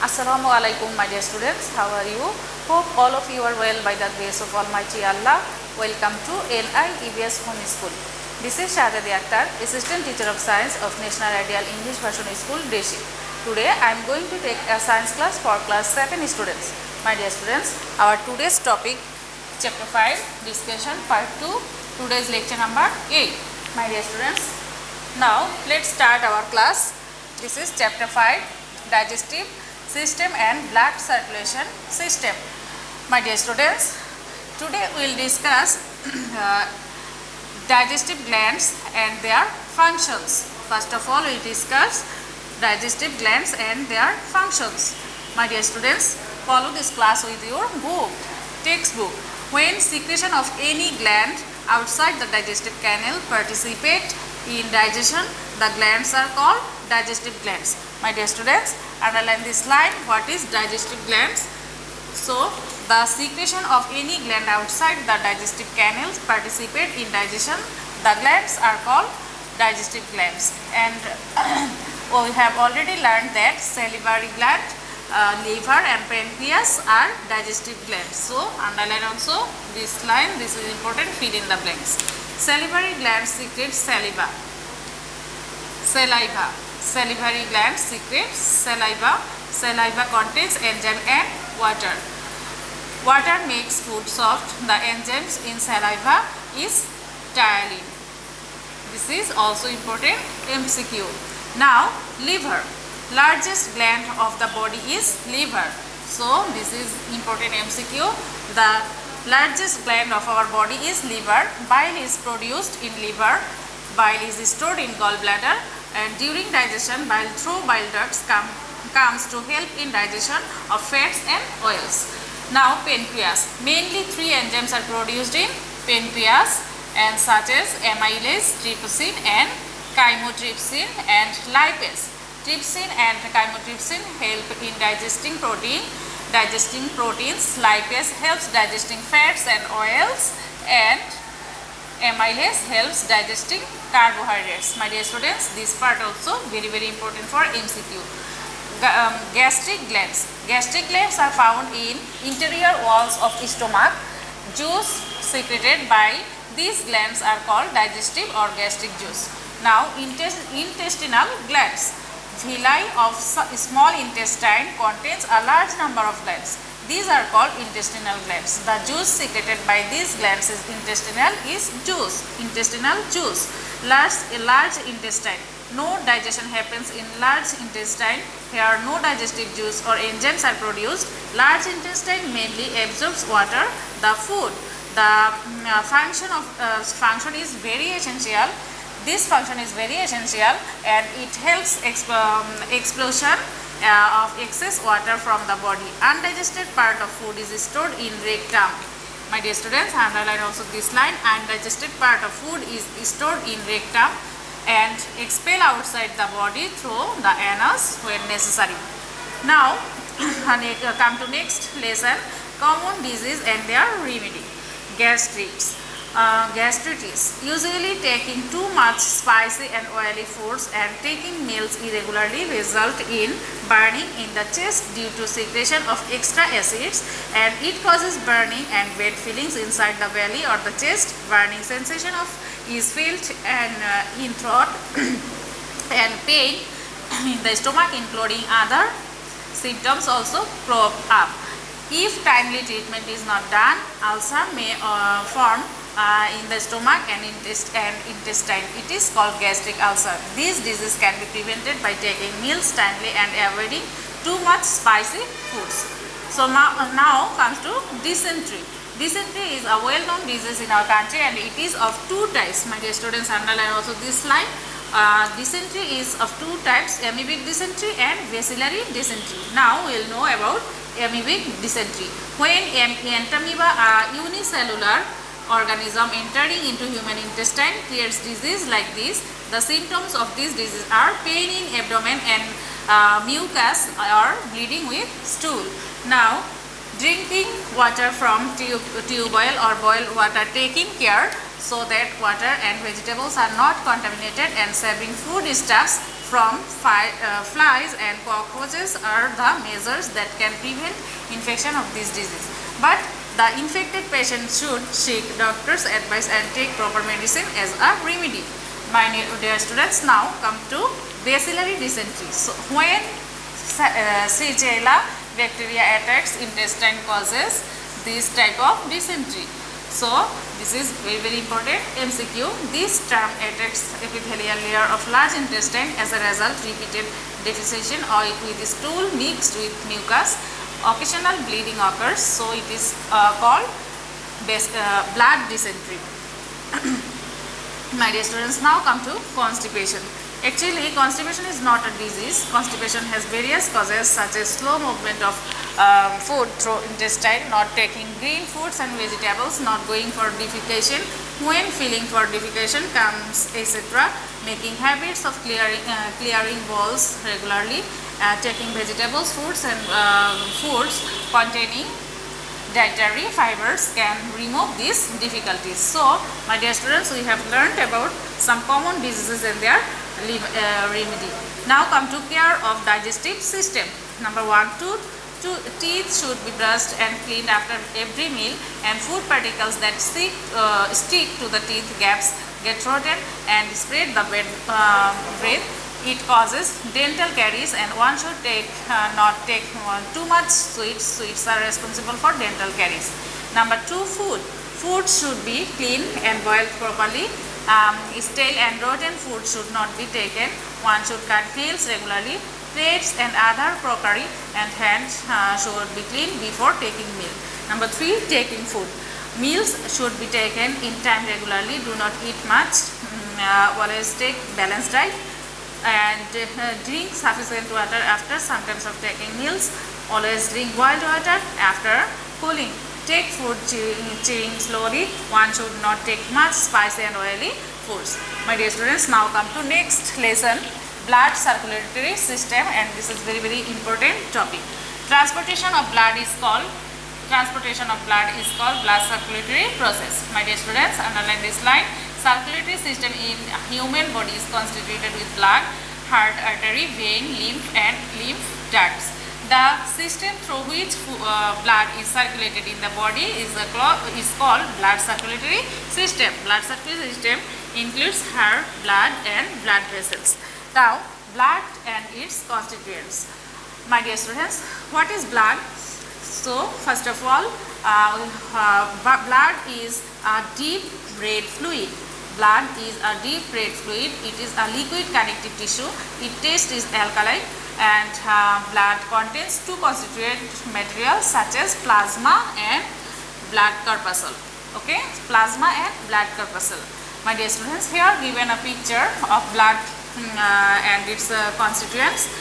Assalamu alaikum, my dear students. How are you? Hope all of you are well by the grace of Almighty Allah. Welcome to NIEVS Home School. This is Shahzadi Akhtar, Assistant Teacher of Science of National Ideal English Version School, Deshi. Today I am going to take a science class for class 7 students. My dear students, our today's topic, Chapter 5, Discussion Part 2, today's lecture number 8. My dear students, now let's start our class. This is Chapter 5, Digestive System and Blood Circulation System. My dear students, today we will discuss digestive glands and their functions. First of all, we will discuss digestive glands and their functions. My dear students, follow this class with your book, textbook. When secretion of any gland outside the digestive canal participate in digestion, the glands are called digestive glands. My dear students, underline this line. What is digestive glands? So, the secretion of any gland outside the digestive canals participate in digestion. The glands are called digestive glands. And we have already learned that salivary gland, liver and pancreas are digestive glands. So, underline also this line. This is important. Fill in the blanks. Salivary glands secrete saliva. Saliva. Salivary glands secrete saliva. Saliva contains enzyme and water. Water makes food soft. The enzymes in saliva is ptyalin. This is also important MCQ. Now, liver. Largest gland of the body is liver. So, this is important MCQ. The largest gland of our body is liver. Bile is produced in liver. Bile is stored in gallbladder, and during digestion, bile through bile ducts comes to help in digestion of fats and oils. Now, pancreas. Mainly three enzymes are produced in pancreas, and such as amylase, trypsin and chymotrypsin and lipase. Trypsin and chymotrypsin help in digesting proteins. Lipase helps digesting fats and oils, and amylase helps digesting carbohydrates. My dear students, this part also very important for MCQ. Gastric glands. Gastric glands are found in interior walls of stomach. Juice secreted by these glands are called digestive or gastric juice. Now, intestinal glands. Villi of small intestine contains a large number of glands. These are called intestinal glands. The juice secreted by these glands is intestinal juice. Large intestine. No digestion happens in large intestine. Here no digestive juice or enzymes are produced. Large intestine mainly absorbs water, the food. The function is very essential. This function is very essential, and it helps expulsion of excess water from the body. Undigested part of food is stored in rectum. My dear students, underline also this line. Undigested part of food is stored in rectum and expel outside the body through the anus when necessary. Now, come to next lesson, common disease and their remedy. Gastritis. Usually taking too much spicy and oily foods and taking meals irregularly result in burning in the chest due to secretion of extra acids, and it causes burning and wet feelings inside the belly or the chest. Burning sensation is felt and in throat and pain in the stomach, including other symptoms also crop up. If timely treatment is not done, ulcer may form in the stomach and intestine. It is called gastric ulcer. This disease can be prevented by taking meals timely and avoiding too much spicy foods. So now comes to dysentery. Dysentery is a well-known disease in our country, and it is of two types. My dear students, underline also this line. Dysentery is of two types, amoebic dysentery and bacillary dysentery. Now we will know about amoebic dysentery. When entamoeba, a unicellular organism entering into human intestine, creates disease like this. The symptoms of this disease are pain in abdomen and mucus or bleeding with stool. Now, drinking water from tube well or boiled water, taking care so that water and vegetables are not contaminated, and serving foodstuffs from flies and cockroaches are the measures that can prevent infection of this disease. But the infected patient should seek doctor's advice and take proper medicine as a remedy. My dear students, now come to bacillary dysentery. So when Shigella bacteria attacks intestine causes this type of dysentery. So this is very important MCQ. This term attacks epithelial layer of large intestine. As a result, repeated defecation or with stool mixed with mucus. Occasional bleeding occurs, so it is called blood dysentery. My dear students, now come to constipation. Actually, constipation is not a disease. Constipation has various causes such as slow movement of food through intestine, not taking green foods and vegetables, not going for defecation, when feeling for defecation comes, etc. Making habits of clearing bowls regularly, taking vegetables, fruits and foods containing dietary fibers can remove these difficulties. So, my dear students, we have learned about some common diseases and their remedy. Now come to care of digestive system. Number 1, teeth should be brushed and cleaned after every meal, and food particles that stick to the teeth gaps get rotten and spread the breath. It causes dental caries, and one should not take too much sweets. Sweets are responsible for dental caries. Number 2, food should be cleaned and boiled properly. Stale and rotten food should not be taken. One should cut nails regularly. Plates and other crockery and hands should be cleaned before taking meal. Number 3, taking food. Meals should be taken in time regularly. Do not eat much. Always take balanced diet and drink sufficient water after sometimes of taking meals. Always drink boiled water after cooling. Take food chewing slowly. One should not take much spicy and oily foods. My dear students, now come to next lesson, blood circulatory system, and this is very important topic. Transportation of blood is called blood circulatory process. My dear students, underline this line. Circulatory system in human body is constituted with blood, heart, artery, vein, lymph and lymph ducts. The system through which blood is circulated in the body is called blood circulatory system. Blood circulatory system includes heart, blood and blood vessels. Now, blood and its constituents. My dear students, what is blood? So, first of all, blood is a deep red fluid. Blood is a deep red fluid. It is a liquid connective tissue. Its taste is alkaline, and blood contains two constituent materials such as plasma and blood corpuscle. Okay, plasma and blood corpuscle. My dear students, here given a picture of blood and its constituents.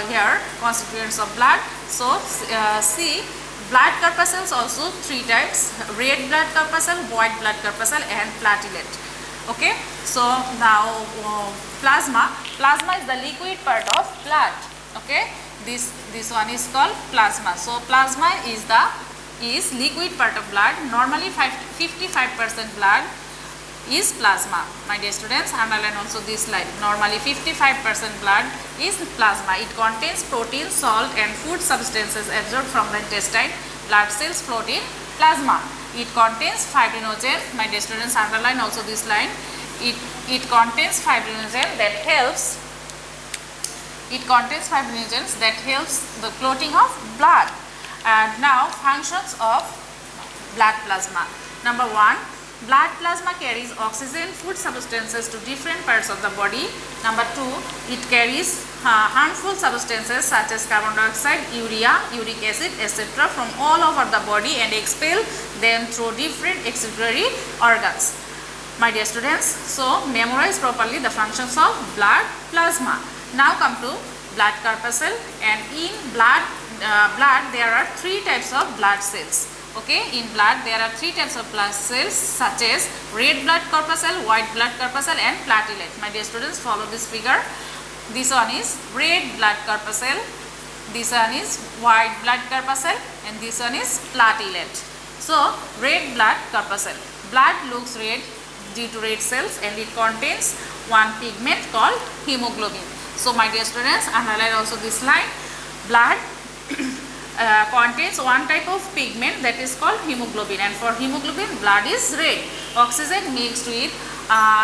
Here constituents of blood. So see, blood corpuscles also 3 types: red blood corpuscle, white blood corpuscle and platelet. Okay, so now plasma is the liquid part of blood. Okay, this one is called plasma. So plasma is liquid part of blood. Normally 55% blood is plasma. My dear students, underline also this line. Normally 55% blood is plasma. It contains protein, salt and food substances absorbed from the intestine. Blood cells float in plasma. It contains fibrinogen. My dear students, underline also this line. It contains fibrinogen that helps. It contains fibrinogens that helps the clotting of blood. And now functions of blood plasma. Number 1, blood plasma carries oxygen, food substances to different parts of the body. Number 2, it carries harmful substances such as carbon dioxide, urea, uric acid, etc. from all over the body and expel them through different excretory organs. My dear students, so memorize properly the functions of blood plasma. Now come to blood corpuscle, and in blood there are 3 types of blood cells. Okay, in blood there are 3 types of blood cells such as red blood corpuscle, white blood corpuscle and platelet. My dear students, follow this figure. This one is red blood corpuscle, this one is white blood corpuscle and this one is platelet. So, red blood corpuscle. Blood looks red due to red cells and it contains one pigment called hemoglobin. So my dear students, underline also this line. Blood contains one type of pigment that is called hemoglobin, and for hemoglobin blood is red. Oxygen mixed with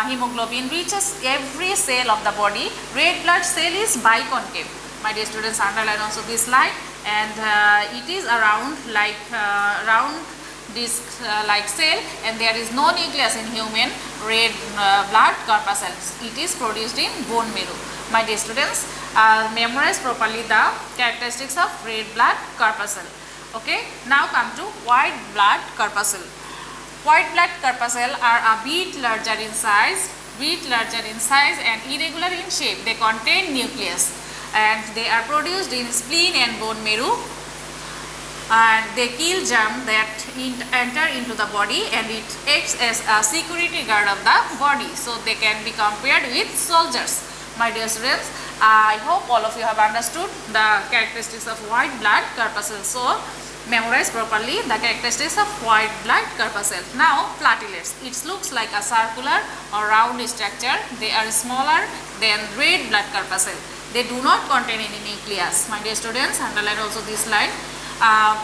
hemoglobin reaches every cell of the body. Red blood cell is biconcave. My dear students, underline also this line, and it is around like round disc like cell, and there is no nucleus in human red blood corpuscles. It is produced in bone marrow. My dear students, memorize properly the characteristics of red blood corpuscle. Okay, now come to white blood corpuscle. White blood corpuscle are a bit larger in size, and irregular in shape. They contain nucleus, and they are produced in spleen and bone marrow, and they kill germs that enter into the body, and it acts as a security guard of the body. So they can be compared with soldiers. My dear students, I hope all of you have understood the characteristics of white blood corpuscle. So memorize properly the characteristics of white blood corpuscle. Now platelets. It looks like a circular or round structure. They are smaller than red blood corpuscle. They do not contain any nucleus. My dear students, underline also this line.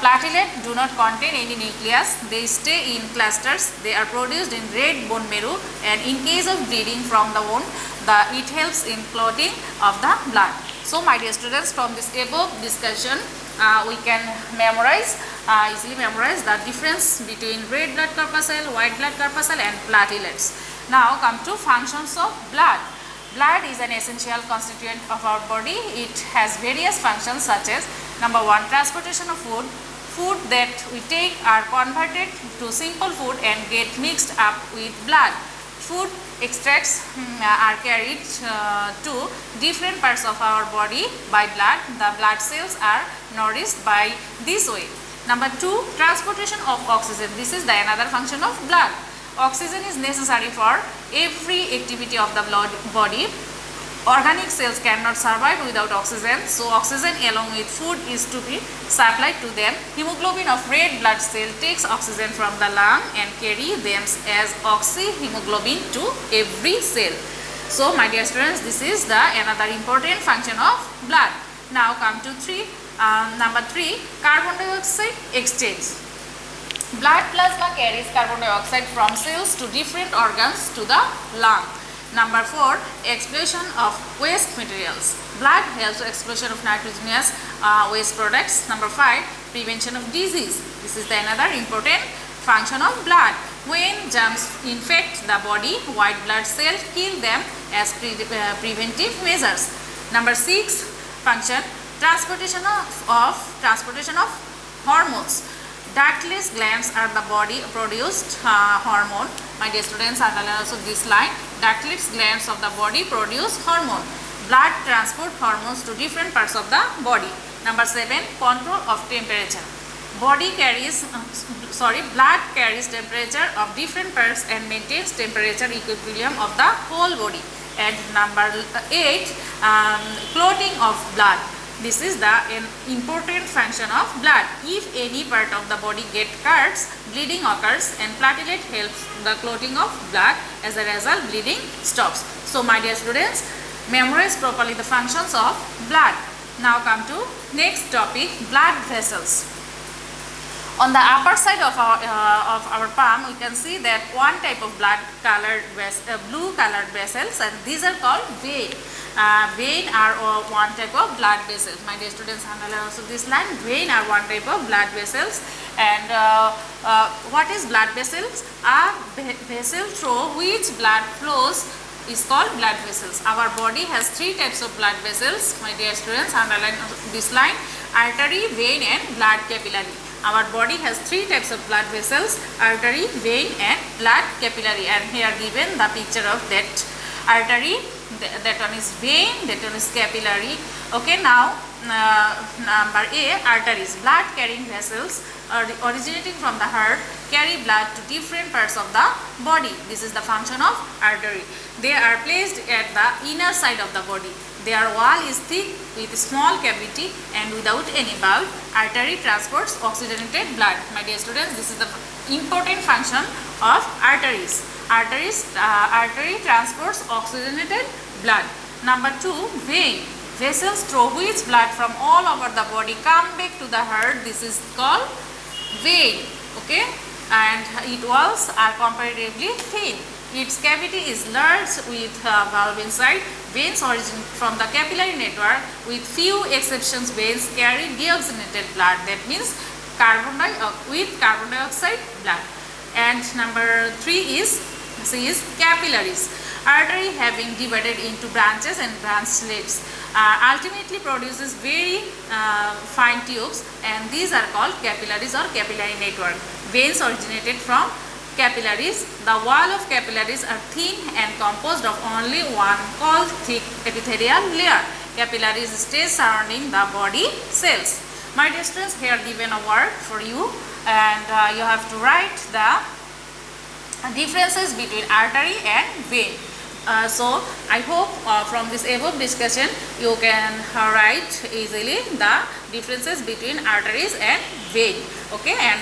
Platelet do not contain any nucleus. They stay in clusters. They are produced in red bone marrow, and in case of bleeding from the wound, it helps in clotting of the blood. So my dear students, from this above discussion, we can easily memorize the difference between red blood corpuscle, white blood corpuscle and platelets. Now come to functions of blood. Blood is an essential constituent of our body. It has various functions such as number 1, transportation of food. Food that we take are converted to simple food and get mixed up with blood. Food extracts are carried to different parts of our body by blood. The blood cells are nourished by this way. Number 2, transportation of oxygen. This is the another function of blood. Oxygen is necessary for every activity of the body. Organic cells cannot survive without oxygen, so oxygen along with food is to be supplied to them. Hemoglobin of red blood cell takes oxygen from the lung and carry them as oxyhemoglobin to every cell. So my dear students, this is the another important function of blood. Now come to number 3, carbon dioxide exchange. Blood plasma carries carbon dioxide from cells to different organs to the lung. Number 4, explosion of waste materials. Blood helps explosion of nitrogenous waste products. Number 5, prevention of disease. This is the another important function of blood. When germs infect the body, white blood cells kill them as preventive measures. Number 6, function, transportation of hormones. Ductless glands are the body produced hormone. My dear students, underline also this line. Ductless glands of the body produce hormone. Blood transport hormones to different parts of the body. Number 7, control of temperature. Blood carries temperature of different parts and maintains temperature equilibrium of the whole body. And number 8, clotting of blood. This is the important function of blood. If any part of the body gets cuts, bleeding occurs, and platelet helps the clotting of blood. As a result, bleeding stops. So my dear students, memorize properly the functions of blood. Now come to next topic, blood vessels. On the upper side of our palm, we can see that one type of blue colored vessels, and these are called vein. Vein are one type of blood vessels. My dear students, underline also this line. Vein are one type of blood vessels. And what is blood vessels? A vessel through which blood flows is called blood vessels. Our body has 3 types of blood vessels. My dear students, underline this line. Artery, vein and blood capillary. Our body has 3 types of blood vessels: artery, vein and blood capillary. And here given the picture of that artery, that one is vein, that one is capillary. Okay, now number A, arteries. Blood carrying vessels originating from the heart carry blood to different parts of the body. This is the function of artery. They are placed at the inner side of the body. Their wall is thick with small cavity and without any bulb. Artery transports oxygenated blood. My dear students, this is the important function of arteries. Artery transports oxygenated blood. Number 2, vein. Vessels through which blood from all over the body come back to the heart. This is called vein. Okay, and it walls are comparatively thin. Its cavity is large with valve inside. Veins originate from the capillary network. With few exceptions, veins carry deoxygenated blood. That means carbon dioxide blood. And number 3 is capillaries. Artery having divided into branches and branchlets ultimately produces very fine tubes, and these are called capillaries or capillary network. Veins originated from capillaries. The wall of capillaries are thin and composed of only one called thick epithelial layer. Capillaries stay surrounding the body cells. My dear students, here given a work for you, and you have to write the differences between artery and vein. So I hope from this above discussion you can write easily the differences between arteries and vein. Okay, and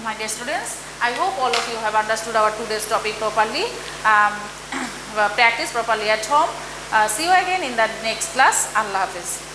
my dear students, I hope all of you have understood our today's topic properly. Practice properly at home. See you again in the next class. Allah Hafiz.